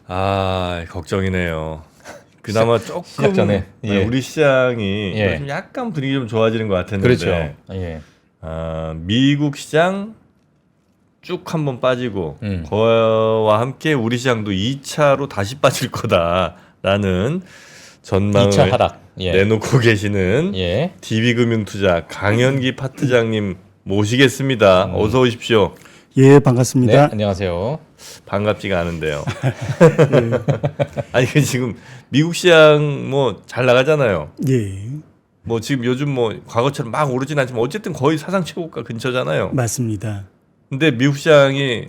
아, 걱정이네요. 그나마 조금 시작 전에 예. 우리 시장이 예. 요즘 약간 분위기 좀 좋아지는 것 같았는데 그렇죠. 예. 미국 시장 쭉 한번 빠지고 음. 그와 함께 우리 시장도 2차로 다시 빠질 거다라는 전망을 2차 하락. 예. 내놓고 계시는 예. DB금융투자 강현기 파트장님 모시겠습니다. 어서 오십시오. 예, 반갑습니다. 네, 안녕하세요. 반갑지가 않은데요. 아니 그 지금 미국 시장 뭐 잘 나가잖아요. 예, 뭐 지금 요즘 뭐 과거처럼 막 오르진 않지만 어쨌든 거의 사상 최고가 근처잖아요. 맞습니다. 근데 미국 시장이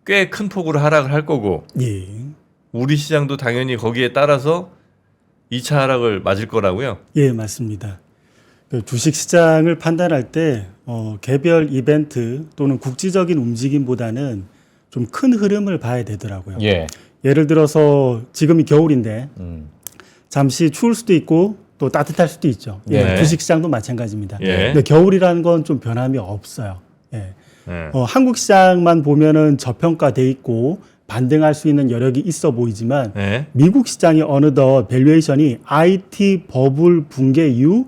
꽤 큰 폭으로 하락을 할 거고 예, 우리 시장도 당연히 거기에 따라서 2차 하락을 맞을 거라고요. 예, 맞습니다. 그 주식 시장을 판단할 때 개별 이벤트 또는 국지적인 움직임보다는 좀 큰 흐름을 봐야 되더라고요. 예. 예를 들어서 지금이 겨울인데 음. 잠시 추울 수도 있고 또 따뜻할 수도 있죠. 예, 네. 주식 시장도 마찬가지입니다. 예. 근데 겨울이라는 건 좀 변함이 없어요. 예. 네. 한국 시장만 보면은 저평가돼 있고 반등할 수 있는 여력이 있어 보이지만 네. 미국 시장이 어느덧 밸류에이션이 IT 버블 붕괴 이후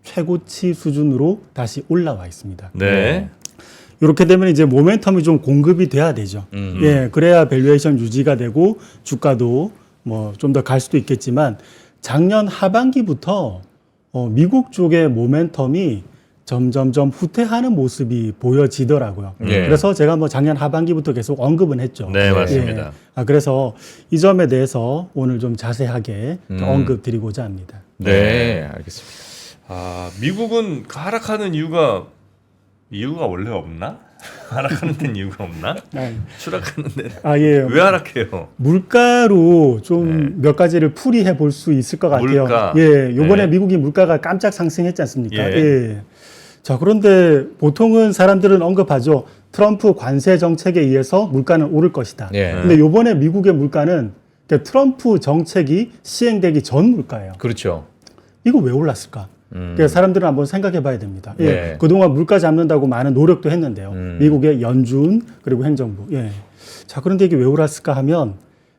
최고치 수준으로 다시 올라와 있습니다. 네. 이렇게 되면 이제 모멘텀이 좀 공급이 돼야 되죠. 예, 그래야 밸류에이션 유지가 되고 주가도 뭐 좀 더 갈 수도 있겠지만 작년 하반기부터 미국 쪽의 모멘텀이 점점점 후퇴하는 모습이 보여지더라고요. 예. 그래서 제가 뭐 작년 하반기부터 계속 언급은 했죠. 네, 맞습니다. 그래서 이 점에 대해서 오늘 좀 자세하게 언급 드리고자 합니다. 네, 알겠습니다. 미국은 그 하락하는 이유가 원래 없나? 하락하는 데는 이유가 없나? 추락하는 데는 예. 왜 하락해요? 물가로 좀 몇 가지를 풀이해 볼 수 있을 것 같아요. 물가. 예, 요번에 네. 미국이 물가가 깜짝 상승했지 않습니까? 예. 예. 자, 그런데 보통은 사람들은 언급하죠. 트럼프 관세 정책에 의해서 물가는 오를 것이다. 예. 근데 요번에 미국의 물가는 트럼프 정책이 시행되기 전 물가예요. 그렇죠. 이거 왜 올랐을까? 그러니까 사람들은 한번 생각해 봐야 됩니다. 예. 네. 그동안 물가 잡는다고 많은 노력도 했는데요. 미국의 연준 그리고 행정부. 예. 자, 그런데 이게 왜 올랐을까 하면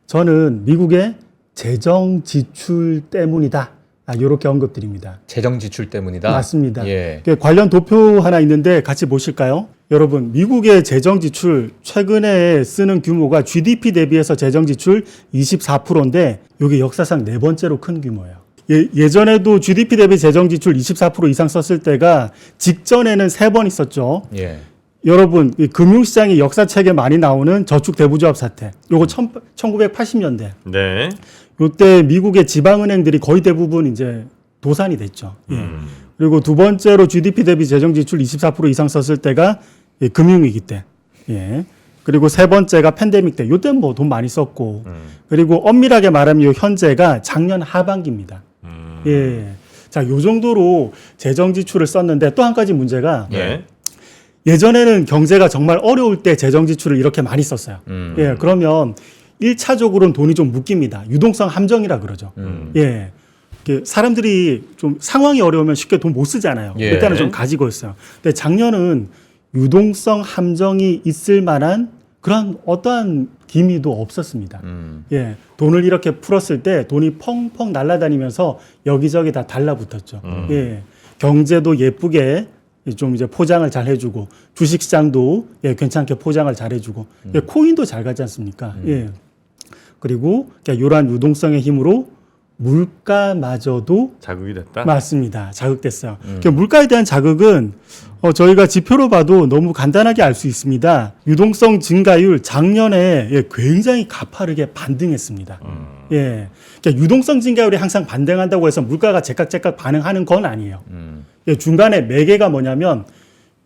저는 미국의 재정 지출 때문이다. 이렇게 언급드립니다. 재정 지출 때문이다. 맞습니다. 예. 관련 도표 하나 있는데 같이 보실까요? 여러분, 미국의 재정 지출 최근에 쓰는 규모가 GDP 대비해서 재정 지출 24%인데 이게 역사상 네 번째로 큰 규모예요. 예전에도 GDP 대비 재정 지출 24% 이상 썼을 때가 직전에는 3번 있었죠. 예. 여러분, 이 금융시장의 역사책에 많이 나오는 저축 대부조합 사태. 요거 1980년대. 네. 요때 미국의 지방은행들이 거의 대부분 이제 도산이 됐죠. 예. 그리고 두 번째로 GDP 대비 재정 지출 24% 이상 썼을 때가 금융위기 때. 예. 그리고 세 번째가 팬데믹 때. 요때는 뭐 돈 많이 썼고. 그리고 엄밀하게 말하면 요 현재가 작년 하반기입니다. 예. 자, 요 정도로 재정 지출을 썼는데 또 한 가지 문제가 네. 예전에는 경제가 정말 어려울 때 재정 지출을 이렇게 많이 썼어요. 예. 그러면 1차적으로는 돈이 좀 묶입니다. 유동성 함정이라 그러죠. 예. 사람들이 좀 상황이 어려우면 쉽게 돈 못 쓰잖아요. 예. 그때는 좀 가지고 있어요. 근데 작년은 유동성 함정이 있을 만한 그런 어떠한 기미도 없었습니다. 예, 돈을 이렇게 풀었을 때 돈이 펑펑 날아다니면서 여기저기 다 달라붙었죠. 예, 경제도 예쁘게 좀 이제 포장을 잘 해주고 주식시장도 예, 괜찮게 포장을 잘 해주고 예, 코인도 잘 가지 않습니까? 예, 그리고 이러한 유동성의 힘으로 물가마저도 자극이 됐다. 맞습니다. 자극됐어요. 그러니까 물가에 대한 자극은 저희가 지표로 봐도 너무 간단하게 알 수 있습니다. 유동성 증가율 작년에 굉장히 가파르게 반등했습니다. 예, 그러니까 유동성 증가율이 항상 반등한다고 해서 물가가 제깍제깍 반응하는 건 아니에요. 예, 중간에 매개가 뭐냐면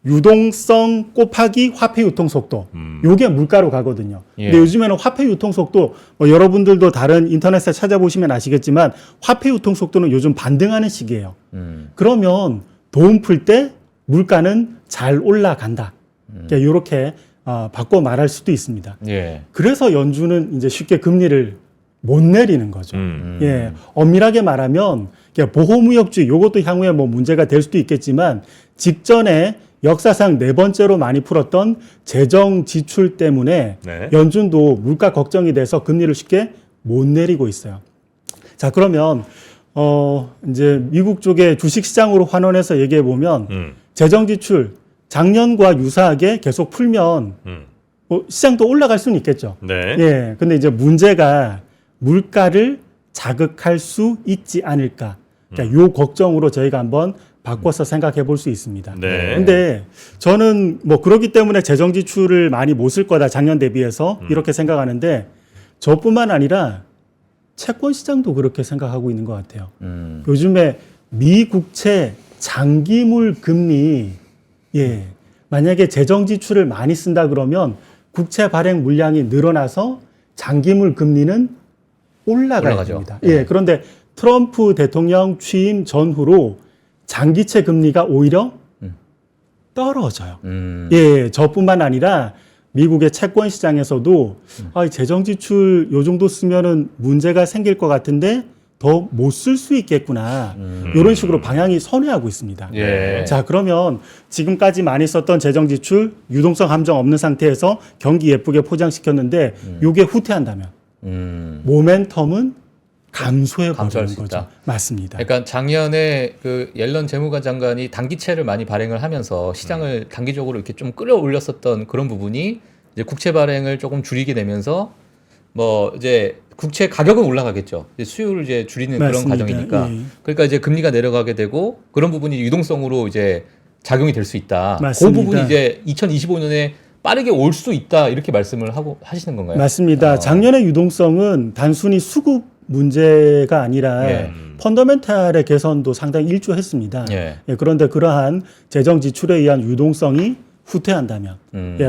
유동성 곱하기 화폐 유통 속도. 요게 물가로 가거든요. 예. 근데 요즘에는 화폐 유통 속도 여러분들도 다른 인터넷에 찾아보시면 아시겠지만 화폐 유통 속도는 요즘 반등하는 시기예요. 그러면 돈 풀 때 물가는 잘 올라간다. 그러니까 요렇게 바꿔 말할 수도 있습니다. 예. 그래서 연준은 이제 쉽게 금리를 못 내리는 거죠. 예, 엄밀하게 말하면 보호무역주의 요것도 향후에 뭐 문제가 될 수도 있겠지만 직전에 역사상 네 번째로 많이 풀었던 재정 지출 때문에 네. 연준도 물가 걱정이 돼서 금리를 쉽게 못 내리고 있어요. 자, 그러면 이제 미국 쪽의 주식 시장으로 환원해서 얘기해 보면 재정 지출 작년과 유사하게 계속 풀면 시장도 올라갈 수는 있겠죠. 네. 예. 근데 이제 문제가 물가를 자극할 수 있지 않을까. 그러니까 요 걱정으로 저희가 한번 바꿔서 생각해 볼 수 있습니다. 네. 근데 저는 뭐 그렇기 때문에 재정 지출을 많이 못 쓸 거다 작년 대비해서 이렇게 생각하는데 저뿐만 아니라 채권 시장도 그렇게 생각하고 있는 것 같아요. 요즘에 미국채 장기물 금리 만약에 재정 지출을 많이 쓴다 그러면 국채 발행 물량이 늘어나서 장기물 금리는 올라가야 올라가죠. 됩니다. 그런데 트럼프 대통령 취임 전후로 장기채 금리가 오히려 떨어져요. 저뿐만 아니라 미국의 채권 시장에서도 재정 지출 요 정도 쓰면은 문제가 생길 것 같은데 더 못 쓸 수 있겠구나. 이런 식으로 방향이 선회하고 있습니다. 예. 자, 그러면 지금까지 많이 썼던 재정 지출 유동성 함정 없는 상태에서 경기 예쁘게 포장시켰는데 요게 후퇴한다면 모멘텀은 감소해 감소할 버리는 수 거죠. 있다. 맞습니다. 그러니까 작년에 그 옐런 재무관 장관이 단기채를 많이 발행을 하면서 시장을 단기적으로 이렇게 좀 끌어올렸었던 그런 부분이 이제 국채 발행을 조금 줄이게 되면서 뭐 이제 국채 가격은 올라가겠죠. 이제 수요를 이제 줄이는 맞습니다. 그런 과정이니까. 예. 그러니까 이제 금리가 내려가게 되고 그런 부분이 유동성으로 이제 작용이 될 수 있다. 맞습니다. 그 부분이 이제 2025년에 빠르게 올 수 있다 이렇게 말씀을 하고 하시는 건가요? 맞습니다. 작년의 유동성은 단순히 수급 문제가 아니라 예. 펀더멘탈의 개선도 상당히 일조했습니다. 예. 그런데 그러한 재정 지출에 의한 유동성이 후퇴한다면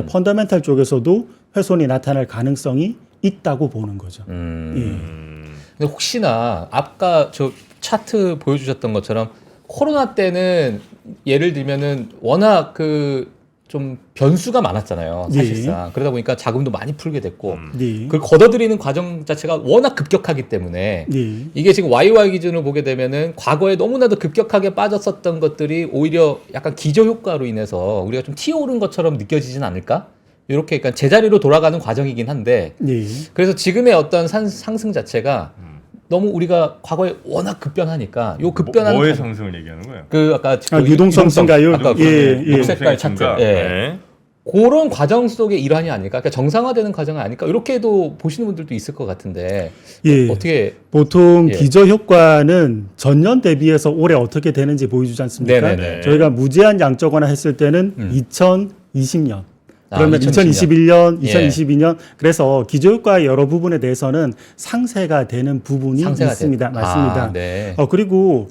펀더멘탈 쪽에서도 훼손이 나타날 가능성이 있다고 보는 거죠. 근데 혹시나 아까 저 차트 보여주셨던 것처럼 코로나 때는 예를 들면은 워낙 그 좀 변수가 많았잖아요. 사실상. 그러다 보니까 자금도 많이 풀게 됐고 그걸 걷어들이는 과정 자체가 워낙 급격하기 때문에 이게 지금 YY 기준으로 보게 되면은 과거에 너무나도 급격하게 빠졌었던 것들이 오히려 약간 기저효과로 인해서 우리가 좀 튀어오른 것처럼 느껴지진 않을까? 이렇게 그러니까 제자리로 돌아가는 과정이긴 한데 그래서 지금의 어떤 상승 자체가 너무 우리가 과거에 워낙 급변하니까 요 급변한 뭐의 상승을 얘기하는 거예요? 그 아까 유동성 증가율? 아까 녹색깔 차트 증가? 예. 그런 과정 속의 일환이 아닐까? 그러니까 정상화되는 과정은 아닐까? 이렇게도 보시는 분들도 있을 것 같은데 어떻게 보통 기저 효과는 전년 대비해서 올해 어떻게 되는지 보여주지 않습니까? 네네네. 저희가 무제한 양적완화 했을 때는 2020년 그러면 2021년. 2021년, 2022년 그래서 기저효과의 여러 부분에 대해서는 상세가 되는 부분이 있습니다. 맞습니다. 네. 그리고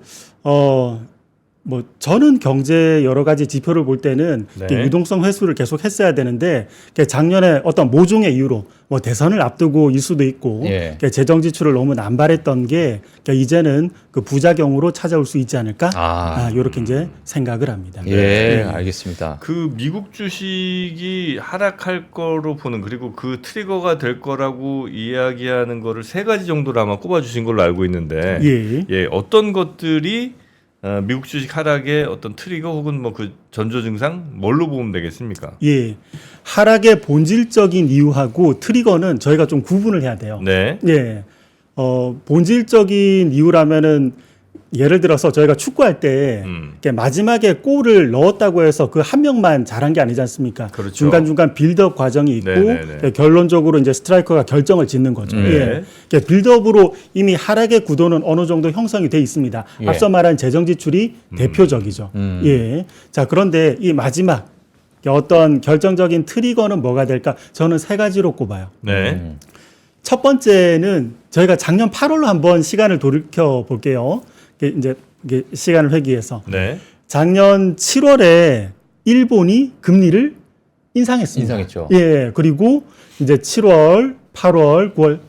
뭐 저는 경제 여러 가지 지표를 볼 때는 유동성 회수를 계속 했어야 되는데 작년에 어떤 모종의 이유로 뭐 대선을 앞두고일 수도 있고 재정 지출을 너무 남발했던 게 이제는 그 부작용으로 찾아올 수 있지 않을까? 이렇게 이제 생각을 합니다. 알겠습니다. 그 미국 주식이 하락할 거로 보는 그리고 그 트리거가 될 거라고 이야기하는 거를 세 가지 정도로 아마 꼽아주신 걸로 알고 있는데 어떤 것들이 미국 주식 하락의 어떤 트리거 혹은 뭐 그 전조 증상 뭘로 보면 되겠습니까? 하락의 본질적인 이유하고 트리거는 저희가 좀 구분을 해야 돼요. 본질적인 이유라면은 예를 들어서 저희가 축구할 때 마지막에 골을 넣었다고 해서 그 한 명만 잘한 게 아니지 않습니까? 그렇죠. 중간중간 빌드업 과정이 있고 결론적으로 이제 스트라이커가 결정을 짓는 거죠. 빌드업으로 이미 하락의 구도는 어느 정도 형성이 돼 있습니다. 앞서 말한 재정 지출이 대표적이죠. 자, 그런데 이 마지막 어떤 결정적인 트리거는 뭐가 될까? 저는 세 가지로 꼽아요. 첫 번째는 저희가 작년 8월로 한번 시간을 돌이켜 볼게요. 이제 시간을 회귀해서 작년 7월에 일본이 금리를 인상했습니다. 인상했죠. 그리고 이제 7월, 8월, 9월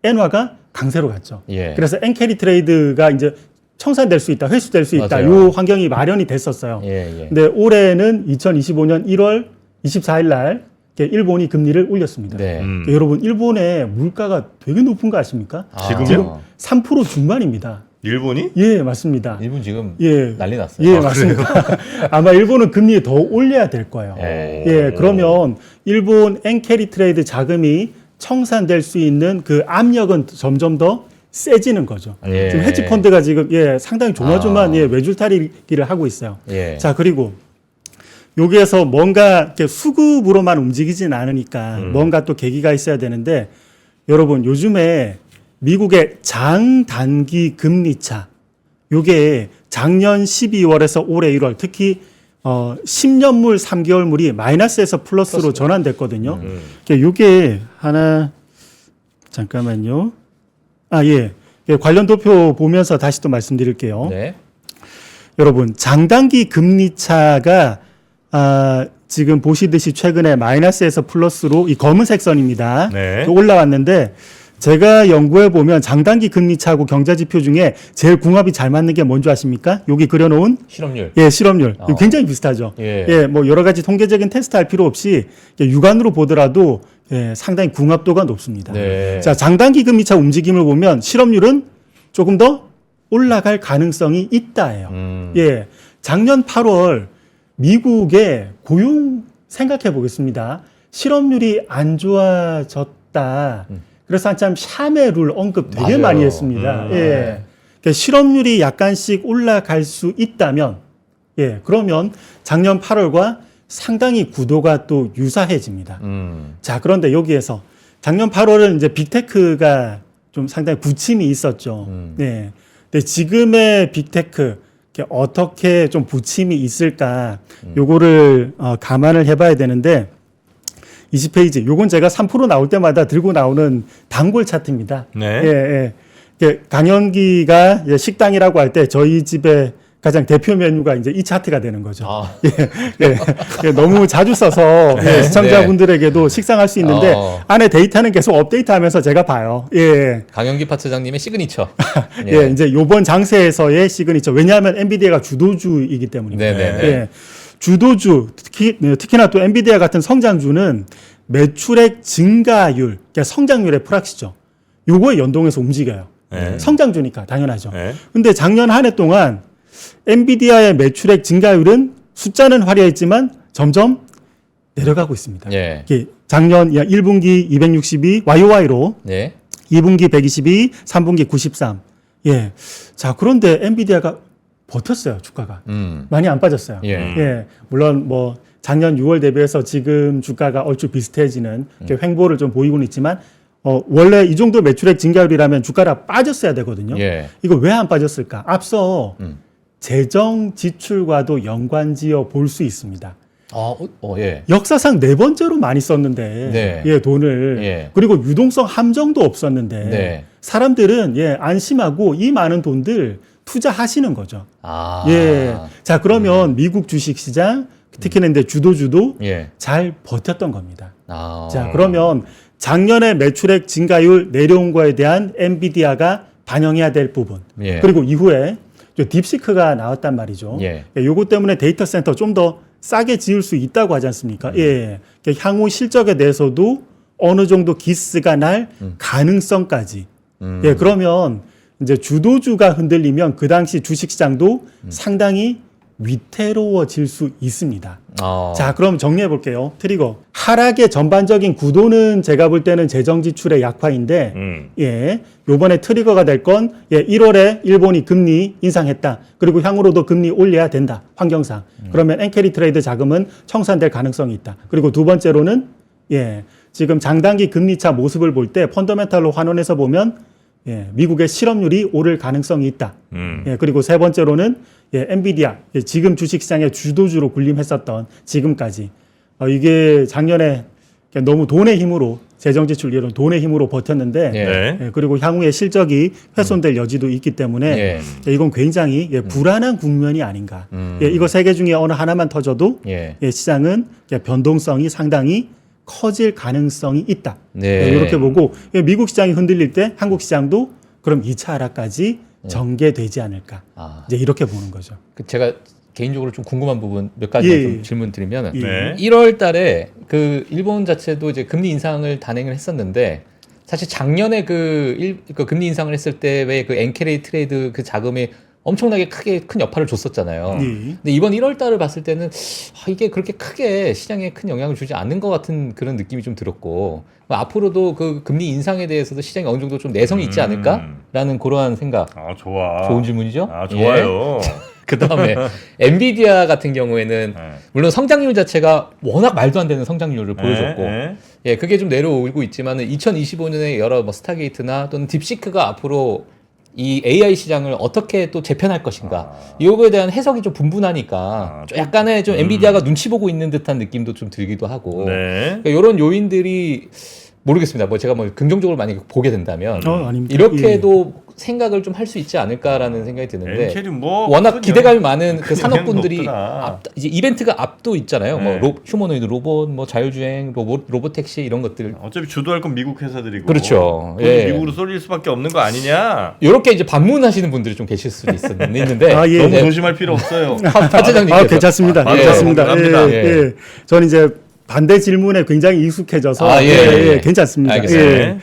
엔화가 강세로 갔죠. 그래서 엔캐리 트레이드가 이제 청산될 수 있다, 회수될 수 있다. 이 환경이 마련이 됐었어요. 근데 올해는 2025년 1월 24일 날 일본이 금리를 올렸습니다. 여러분 일본의 물가가 되게 높은 거 아십니까? 지금 3% 중반입니다. 일본이? 예, 맞습니다. 일본 지금 예. 난리 났어요. 예, 맞습니다. 아마 일본은 금리 더 올려야 될 거예요. 예, 그러면 일본 엔캐리 트레이드 자금이 청산될 수 있는 그 압력은 점점 더 세지는 거죠. 예. 지금 헤지 펀드가 지금 상당히 조마조마한 외줄타리기를 하고 있어요. 예. 자, 그리고 여기에서 뭔가 이렇게 수급으로만 움직이진 않으니까 뭔가 또 계기가 있어야 되는데, 여러분 요즘에 미국의 장단기 금리차, 요게 작년 12월에서 올해 1월 특히 10년물 3개월물이 마이너스에서 플러스로 전환됐거든요. 요게 하나 잠깐만요. 관련 도표 보면서 다시 또 말씀드릴게요. 네. 여러분 장단기 금리차가 지금 보시듯이 최근에 마이너스에서 플러스로 이 검은색 선입니다. 네. 올라왔는데, 제가 연구해 보면 장단기 금리차하고 경제지표 중에 제일 궁합이 잘 맞는 게 뭔지 아십니까? 여기 그려놓은 실업률. 실업률. 굉장히 비슷하죠. 뭐 여러 가지 통계적인 테스트 할 필요 없이 육안으로 보더라도 상당히 궁합도가 높습니다. 네. 자, 장단기 금리차 움직임을 보면 실업률은 조금 더 올라갈 가능성이 있다예요. 작년 8월 미국의 고용 생각해 보겠습니다. 실업률이 안 좋아졌다. 그래서 한참 샤메 룰 언급 되게 맞아요. 많이 했습니다. 그러니까 실업률이 약간씩 올라갈 수 있다면, 그러면 작년 8월과 상당히 구도가 또 유사해집니다. 자, 그런데 여기에서 작년 8월은 이제 빅테크가 좀 상당히 부침이 있었죠. 근데 지금의 빅테크 어떻게 좀 부침이 있을까, 요거를 감안을 해봐야 되는데, 20페이지. 요건 제가 3% 나올 때마다 들고 나오는 단골 차트입니다. 네. 강연기가 식당이라고 할 때 저희 집에 가장 대표 메뉴가 이제 이 차트가 되는 거죠. 너무 자주 써서 시청자분들에게도 식상할 수 있는데 안에 데이터는 계속 업데이트하면서 제가 봐요. 강영기 파트장님의 시그니처. 이제 요번 장세에서의 시그니처. 왜냐하면 엔비디아가 주도주이기 때문입니다. 주도주, 특히나 또 엔비디아 같은 성장주는 매출액 증가율, 그러니까 성장률의 프락시죠. 요거에 연동해서 움직여요. 성장주니까 당연하죠. 근데 작년 한 해 동안 엔비디아의 매출액 증가율은 숫자는 화려했지만 점점 내려가고 있습니다. 작년 1분기 262, YOY로 2분기 122, 3분기 93. 자, 그런데 엔비디아가 버텼어요, 주가가. 많이 안 빠졌어요. 물론 뭐 작년 6월 대비해서 지금 주가가 얼추 비슷해지는 횡보를 좀 보이고는 있지만, 원래 이 정도 매출액 증가율이라면 주가가 빠졌어야 되거든요. 이거 왜 안 빠졌을까? 앞서 재정 지출과도 연관지어 볼 수 있습니다. 역사상 4번째로 많이 썼는데 돈을 그리고 유동성 함정도 없었는데 사람들은 안심하고 이 많은 돈들 투자하시는 거죠. 자, 그러면 미국 주식시장 특히나 이제 주도주도 잘 버텼던 겁니다. 자, 그러면 작년에 매출액 증가율 내려온 거에 대한 엔비디아가 반영해야 될 부분, 그리고 이후에 딥시크가 나왔단 말이죠. 요거 때문에 데이터 센터 좀 더 싸게 지을 수 있다고 하지 않습니까? 향후 실적에 대해서도 어느 정도 기스가 날 가능성까지. 그러면 이제 주도주가 흔들리면 그 당시 주식시장도 상당히 위태로워질 수 있습니다. 자, 그럼 정리해 볼게요. 트리거. 하락의 전반적인 구도는 제가 볼 때는 재정 지출의 약화인데, 요번에 트리거가 될 건 1월에 일본이 금리 인상했다. 그리고 향후로도 금리 올려야 된다. 환경상. 그러면 엔캐리 트레이드 자금은 청산될 가능성이 있다. 그리고 두 번째로는 지금 장단기 금리차 모습을 볼 때 펀더멘탈로 환원해서 보면 미국의 실업률이 오를 가능성이 있다. 그리고 세 번째로는 엔비디아, 지금 주식시장의 주도주로 군림했었던 지금까지 이게 작년에 너무 돈의 힘으로 재정지출 이런 돈의 힘으로 버텼는데 그리고 향후에 실적이 훼손될 여지도 있기 때문에 이건 굉장히 불안한 국면이 아닌가. 이거 세 개 중에 어느 하나만 터져도 시장은 변동성이 상당히 커질 가능성이 있다. 이렇게 보고 미국 시장이 흔들릴 때 한국 시장도 그럼 2차 하락까지 전개되지 않을까. 이제 이렇게 보는 거죠. 제가 개인적으로 좀 궁금한 부분 몇 가지 좀 질문 드리면 1월 달에 그 일본 자체도 이제 금리 인상을 단행을 했었는데 사실 작년에 그 금리 인상을 했을 때 왜 그 엔캐리 트레이드 그 자금이 엄청나게 크게 큰 여파를 줬었잖아요. 예. 근데 이번 1월 달을 봤을 때는 이게 그렇게 크게 시장에 큰 영향을 주지 않는 것 같은 그런 느낌이 좀 들었고 앞으로도 그 금리 인상에 대해서도 시장이 어느 정도 좀 내성이 있지 않을까라는 그러한 생각. 아, 좋아. 좋은 질문이죠? 아, 좋아요. 그 다음에 엔비디아 같은 경우에는 물론 성장률 자체가 워낙 말도 안 되는 성장률을 보여줬고 예, 그게 좀 내려오고 있지만은 2025년에 여러 뭐 스타게이트나 또는 딥시크가 앞으로 이 AI 시장을 어떻게 또 재편할 것인가 이거에 대한 해석이 좀 분분하니까 좀 약간의 좀 엔비디아가 눈치 보고 있는 듯한 느낌도 좀 들기도 하고 네. 그러니까 이런 요인들이 모르겠습니다. 뭐 제가 뭐 긍정적으로 많이 보게 된다면 아닙니다. 이렇게도 생각을 좀 할 수 있지 않을까라는 생각이 드는데 엔캐리 뭐 워낙 기대감이 많은 그 큰 산업군들이 영향이 이제 이벤트가 앞도 있잖아요. 네. 뭐 휴머노이드 로봇, 뭐 자율주행 로봇택시 이런 것들. 어차피 주도할 건 미국 회사들이고. 그렇죠. 돈이 예. 미국으로 쏠릴 수밖에 없는 거 아니냐. 이렇게 이제 반문하시는 분들이 좀 계실 수도 있는데 예. 너무 조심할 필요 없어요. 파트장님께서 괜찮습니다. 예. 괜찮습니다. 감사합니다. 예. 저는 이제 반대 질문에 굉장히 익숙해져서 괜찮습니다. 알겠습니다.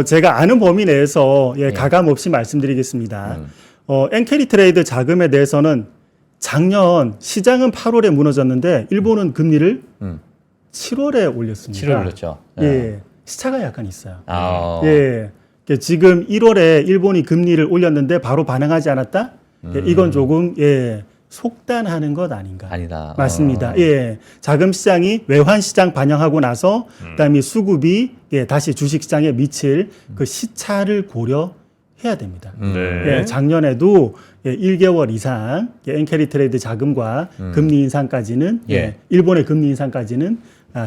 제가 아는 범위 내에서 가감 없이 말씀드리겠습니다. 엔캐리 트레이드 자금에 대해서는 작년 시장은 8월에 무너졌는데 일본은 금리를 7월에 올렸습니다. 7월 올렸죠. 예, 시차가 약간 있어요. 예. 지금 1월에 일본이 금리를 올렸는데 바로 반응하지 않았다? 이건 조금 속단하는 것 아닌가? 아니다. 맞습니다. 자금 시장이 외환 시장 반영하고 나서 그다음에 수급이 다시 주식 시장에 미칠 그 시차를 고려해야 됩니다. 네. 작년에도 1개월 이상 엔캐리 트레이드 자금과 금리 인상까지는 일본의 금리 인상까지는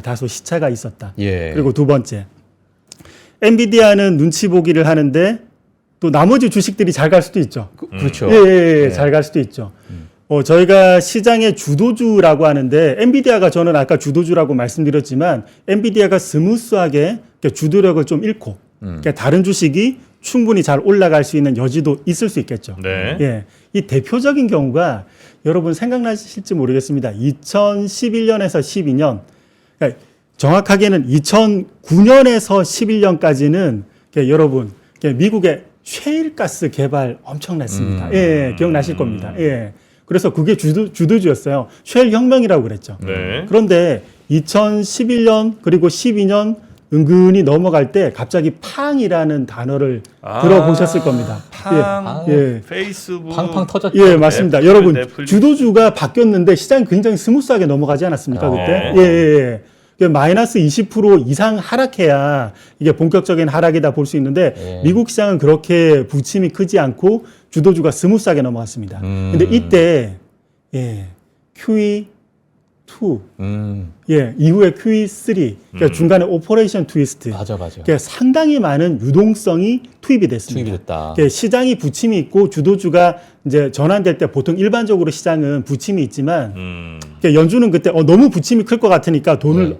다소 시차가 있었다. 그리고 두 번째, 엔비디아는 눈치 보기를 하는데 또 나머지 주식들이 잘 갈 수도 있죠. 그렇죠. 잘 갈 수도 있죠. 저희가 시장의 주도주라고 하는데 엔비디아가 저는 아까 주도주라고 말씀드렸지만 엔비디아가 스무스하게 주도력을 좀 잃고 그러니까 다른 주식이 충분히 잘 올라갈 수 있는 여지도 있을 수 있겠죠. 네. 이 대표적인 경우가 여러분 생각나실지 모르겠습니다. 2011년에서 12년, 그러니까 정확하게는 2009년에서 11년까지는 여러분 미국의 셰일가스 개발 엄청났습니다. 기억나실 겁니다. 그래서 그게 주도주였어요. 셰일 혁명이라고 그랬죠. 네. 그런데 2011년 그리고 12년 은근히 넘어갈 때 갑자기 팡이라는 단어를 들어보셨을 겁니다. 팡, 페이스북, 팡팡 터졌죠. 예, 맞습니다. 여러분 넷플릭스. 주도주가 바뀌었는데 시장이 굉장히 스무스하게 넘어가지 않았습니까 그때? 마이너스 20% 이상 하락해야 이게 본격적인 하락이다 볼 수 있는데 미국 시장은 그렇게 부침이 크지 않고 주도주가 스무스하게 넘어갔습니다. 근데 이때 QE2 이후에 QE3 그러니까 중간에 오퍼레이션 트위스트 맞아. 그러니까 상당히 많은 유동성이 투입이 됐습니다. 그러니까 시장이 부침이 있고 주도주가 이제 전환될 때 보통 일반적으로 시장은 부침이 있지만 그러니까 연준은 그때 너무 부침이 클 것 같으니까 돈을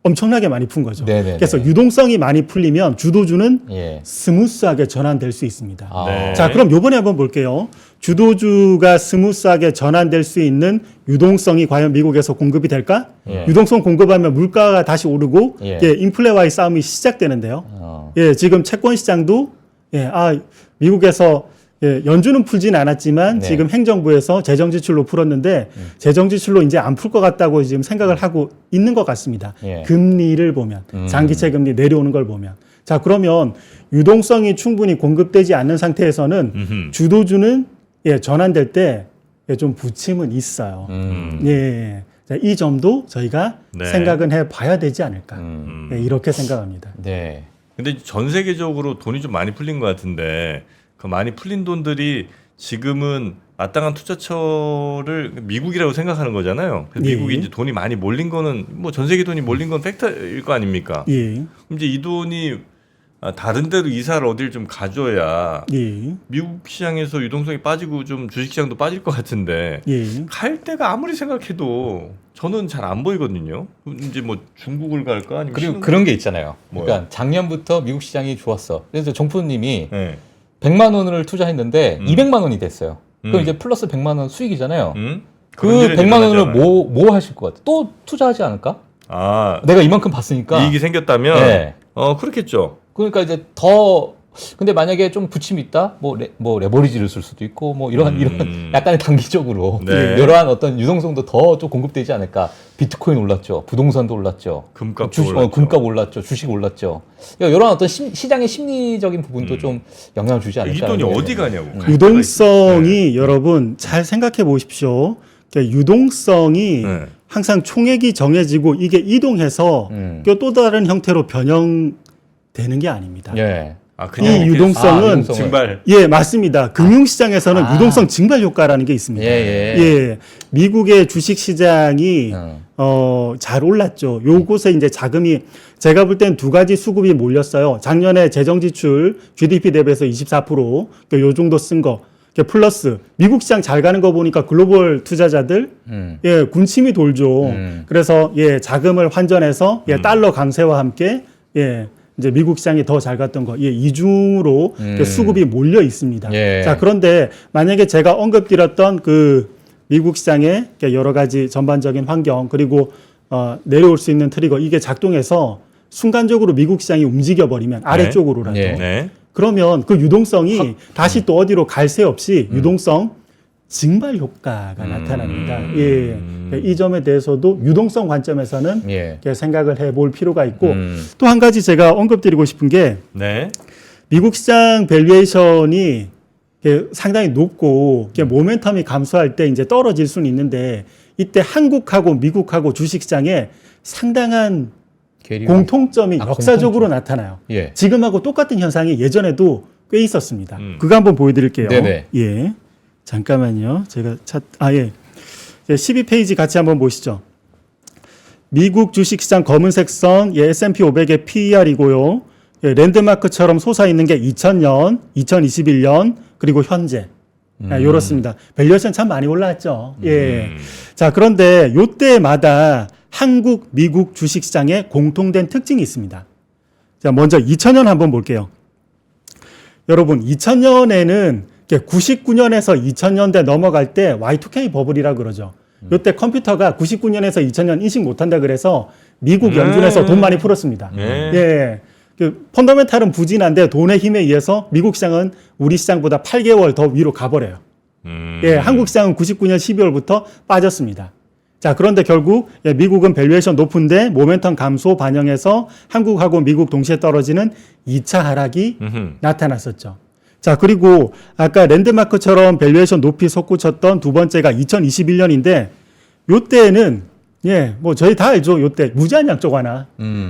엄청나게 많이 푼 거죠. 그래서 유동성이 많이 풀리면 주도주는 스무스하게 전환될 수 있습니다. 자, 그럼 요번에 한번 볼게요. 주도주가 스무스하게 전환될 수 있는 유동성이 과연 미국에서 공급이 될까? 유동성 공급하면 물가가 다시 오르고 인플레와의 싸움이 시작되는데요. 지금 채권 시장도 미국에서 연준은 풀진 않았지만 지금 행정부에서 재정 지출로 풀었는데 재정 지출로 이제 안 풀 것 같다고 지금 생각을 하고 있는 것 같습니다. 금리를 보면 장기채 금리 내려오는 걸 보면 자 그러면 유동성이 충분히 공급되지 않는 상태에서는 주도주는 전환될 때 좀 부침은 있어요. 자, 이 점도 저희가 생각은 해봐야 되지 않을까 이렇게 생각합니다. 근데 전 세계적으로 돈이 좀 많이 풀린 것 같은데 그 많이 풀린 돈들이 지금은 마땅한 투자처를 미국이라고 생각하는 거잖아요. 그래서 미국이 이제 돈이 많이 몰린 거는 뭐 전 세계 돈이 몰린 건 팩트일 거 아닙니까? 이제 이 돈이 다른 데로 이사를 어딜 좀 가줘야 미국 시장에서 유동성이 빠지고 좀 주식시장도 빠질 것 같은데 갈 데가 아무리 생각해도 저는 잘 안 보이거든요. 이제 뭐 중국을 갈까? 아니면 그리고 그런 게 있잖아요. 그러니까 작년부터 미국 시장이 좋았어. 그래서 정프님이 100만 원을 투자했는데 200만 원이 됐어요. 그럼 이제 플러스 100만 원 수익이잖아요. 그 100만 원을 뭐 하실 것 같아? 또 투자하지 않을까? 내가 이만큼 봤으니까. 이익이 생겼다면? 그렇겠죠. 그러니까 이제 더 근데 만약에 좀 부침이 있다, 뭐 레버리지를 쓸 수도 있고, 뭐 이런 약간의 단기적으로 네. 이러한 어떤 유동성도 더 좀 공급되지 않을까. 비트코인 올랐죠, 부동산도 올랐죠, 금값도 올랐죠. 금값 올랐죠, 주식 올랐죠. 그러니까 이런 어떤 시장의 심리적인 부분도 좀 영향을 주지 않을까. 이 돈이 어디 가냐고. 유동성이 여러분 잘 생각해 보십시오. 그러니까 유동성이 네. 항상 총액이 정해지고 이게 이동해서 또 다른 형태로 변형되는 게 아닙니다. 예. 이 유동성은 증발. 예, 맞습니다. 금융시장에서는 유동성 증발 효과라는 게 있습니다. 예. 미국의 주식 시장이 잘 올랐죠. 요곳에 이제 자금이 제가 볼 땐 두 가지 수급이 몰렸어요. 작년에 재정 지출 GDP 대비해서 24%, 요 정도 쓴 거. 플러스 미국 시장 잘 가는 거 보니까 글로벌 투자자들 예, 군침이 돌죠. 그래서 예, 자금을 환전해서 예, 달러 강세와 함께 예, 이제 미국 시장이 더 잘 갔던 거, 예, 이중으로 수급이 몰려 있습니다. 예. 자, 그런데 만약에 제가 언급드렸던 그 미국 시장의 여러 가지 전반적인 환경 그리고 내려올 수 있는 트리거 이게 작동해서 순간적으로 미국 시장이 움직여 버리면 아래쪽으로라도 네. 그러면 그 유동성이 다시 또 어디로 갈 새 없이 유동성 증발 효과가 나타납니다. 예. 이 점에 대해서도 유동성 관점에서는 생각을 해볼 필요가 있고 또 한 가지 제가 언급드리고 싶은 게 네. 미국 시장 밸류에이션이 상당히 높고 모멘텀이 감소할 때 이제 떨어질 수는 있는데 이때 한국하고 미국하고 주식시장에 상당한 공통점이 역사적으로 나타나요. 예. 지금하고 똑같은 현상이 예전에도 꽤 있었습니다. 그거 한번 보여드릴게요. 네네. 예. 잠깐만요. 제가 12페이지 같이 한번 보시죠. 미국 주식시장 검은색 선 S&P 500의 PER이고요. 예, 랜드마크처럼 솟아있는 게 2000년, 2021년 그리고 현재. 이렇습니다. 밸류에이션 참 많이 올라왔죠. 예. 자, 그런데 요때마다 한국, 미국 주식시장에 공통된 특징이 있습니다. 자, 먼저 2000년 한번 볼게요. 여러분, 2000년에는 99년에서 2000년대 넘어갈 때 Y2K 버블이라고 그러죠. 요때 컴퓨터가 99년에서 2000년 인식 못한다 그래서 미국 연준에서 돈 많이 풀었습니다. 예. 그 펀더멘탈은 부진한데 돈의 힘에 의해서 미국 시장은 우리 시장보다 8개월 더 위로 가버려요. 예, 한국 시장은 99년 12월부터 빠졌습니다. 자, 그런데 결국 미국은 밸류에이션 높은데 모멘텀 감소 반영해서 한국하고 미국 동시에 떨어지는 2차 하락이 나타났었죠. 자, 그리고 아까 랜드마크처럼 밸류에이션 높이 솟구쳤던 두 번째가 2021년인데 요때는 예, 뭐 저희 다 알죠. 요때 무제한 약속 완화.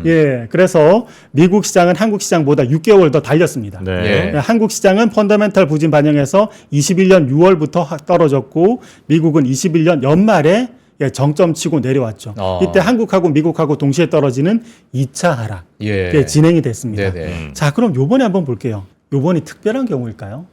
예, 그래서 미국 시장은 한국 시장보다 6개월 더 달렸습니다. 네. 예, 한국 시장은 펀더멘탈 부진 반영해서 21년 6월부터 떨어졌고 미국은 21년 연말에 예, 정점 치고 내려왔죠. 이때 한국하고 미국하고 동시에 떨어지는 2차 하락 예, 진행이 됐습니다. 자, 그럼 요번에 한번 볼게요. 요번이 특별한 경우일까요?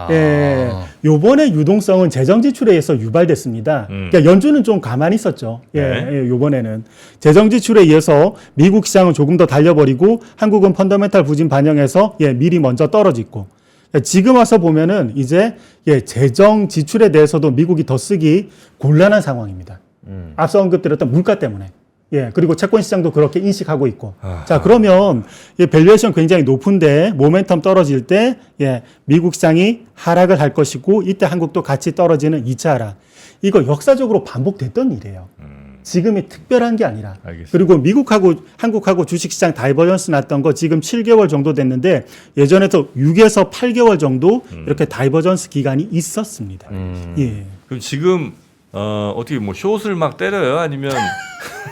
예, 요번에 유동성은 재정 지출에 의해서 유발됐습니다. 그러니까 연준은 좀 가만히 있었죠. 예, 요번에는 재정 지출에 의해서 미국 시장은 조금 더 달려버리고 한국은 펀더멘탈 부진 반영해서 예, 미리 먼저 떨어지고 지금 와서 보면은 이제 예, 재정 지출에 대해서도 미국이 더 쓰기 곤란한 상황입니다. 앞서 언급드렸던 물가 때문에. 예, 그리고 채권 시장도 그렇게 인식하고 있고. 자, 그러면 예, 밸류에이션 굉장히 높은데 모멘텀 떨어질 때 예, 미국 시장이 하락을 할 것이고 이때 한국도 같이 떨어지는 2차 하락. 이거 역사적으로 반복됐던 일이에요. 지금이 특별한 게 아니라. 알겠습니다. 그리고 미국하고 한국하고 주식시장 다이버전스 났던 거 지금 7개월 정도 됐는데 예전에도 6에서 8개월 정도 이렇게 다이버전스 기간이 있었습니다. 예. 그럼 지금 어떻게 뭐 숏을 막 때려요? 아니면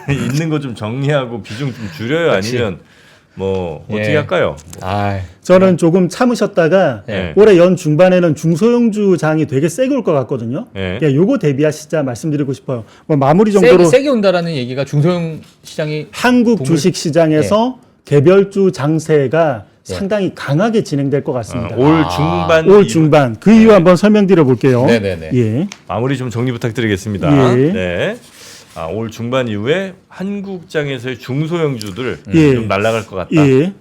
있는 거 좀 정리하고 비중 좀 줄여요? 아니면 뭐 어떻게 할까요? 저는 조금 참으셨다가 올해 연 중반에는 중소형주 장이 되게 세게 올 것 같거든요. 예, 요거 대비하시자 말씀드리고 싶어요. 뭐 마무리 정도로 세게 온다라는 얘기가 중소형 시장이 한국 주식 시장에서 개별주 장세가 상당히 강하게 진행될 것 같습니다. 올 중반. 그 이유 한번 설명드려 볼게요. 네네네. 예. 마무리 좀 정리 부탁드리겠습니다. 예. 네. 올 중반 이후에 한국장에서의 중소형주들 좀 날아갈 것 같다. 예.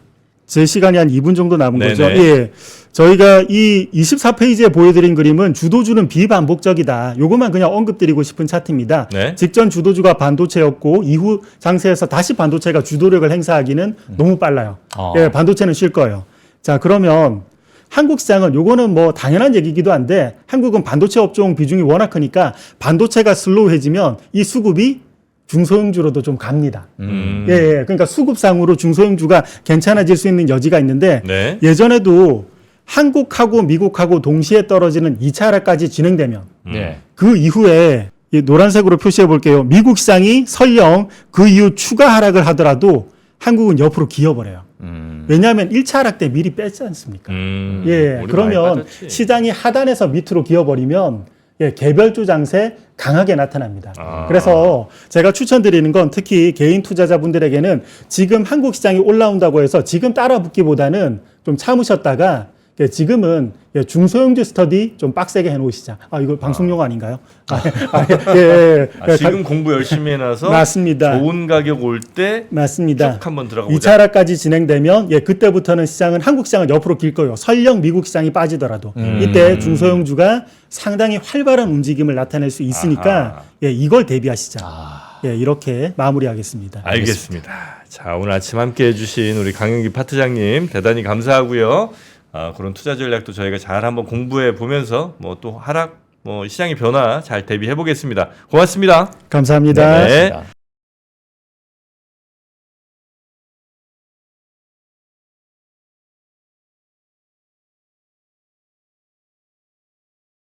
제 시간이 한 2분 정도 남은 네네. 거죠. 예. 저희가 이 24페이지에 보여드린 그림은 주도주는 비반복적이다. 요것만 그냥 언급드리고 싶은 차트입니다. 네. 직전 주도주가 반도체였고 이후 장세에서 다시 반도체가 주도력을 행사하기는 너무 빨라요. 예, 반도체는 쉴 거예요. 자, 그러면 한국 시장은 요거는 뭐 당연한 얘기기도 한데 한국은 반도체 업종 비중이 워낙 크니까 반도체가 슬로우해지면 이 수급이 중소형주로도 좀 갑니다. 예, 예. 그러니까 수급상으로 중소형주가 괜찮아질 수 있는 여지가 있는데 네. 예전에도 한국하고 미국하고 동시에 떨어지는 2차 하락까지 진행되면 네. 그 이후에 이 노란색으로 표시해 볼게요. 미국 시장이 설령 그 이후 추가 하락을 하더라도 한국은 옆으로 기어버려요. 왜냐하면 1차 하락 때 미리 뺐지 않습니까? 예, 우리 그러면 많이 빠졌지. 시장이 하단에서 밑으로 기어버리면 예, 개별주 장세 강하게 나타납니다. 그래서 제가 추천드리는 건 특히 개인 투자자분들에게는 지금 한국 시장이 올라온다고 해서 지금 따라붙기보다는 좀 참으셨다가 예, 지금은 예, 중소형주 스터디 좀 빡세게 해놓으시자. 아, 이거 방송용 아닌가요? 지금 공부 열심히 해놔서 맞습니다. 좋은 가격 올 때 맞습니다. 쭉 한번 들어가 2차 보자. 하락까지 진행되면 예, 그때부터는 시장은 한국 시장은 옆으로 길 거예요. 설령 미국 시장이 빠지더라도 이때 중소형주가 상당히 활발한 움직임을 나타낼 수 있으니까 예, 이걸 대비하시자. 예, 이렇게 마무리하겠습니다. 알겠습니다. 자, 오늘 아침 함께 해주신 우리 강영기 파트장님 대단히 감사하고요. 그런 투자 전략도 저희가 잘 한번 공부해 보면서 뭐 또 하락, 뭐 시장의 변화 잘 대비해 보겠습니다. 고맙습니다. 감사합니다. 네.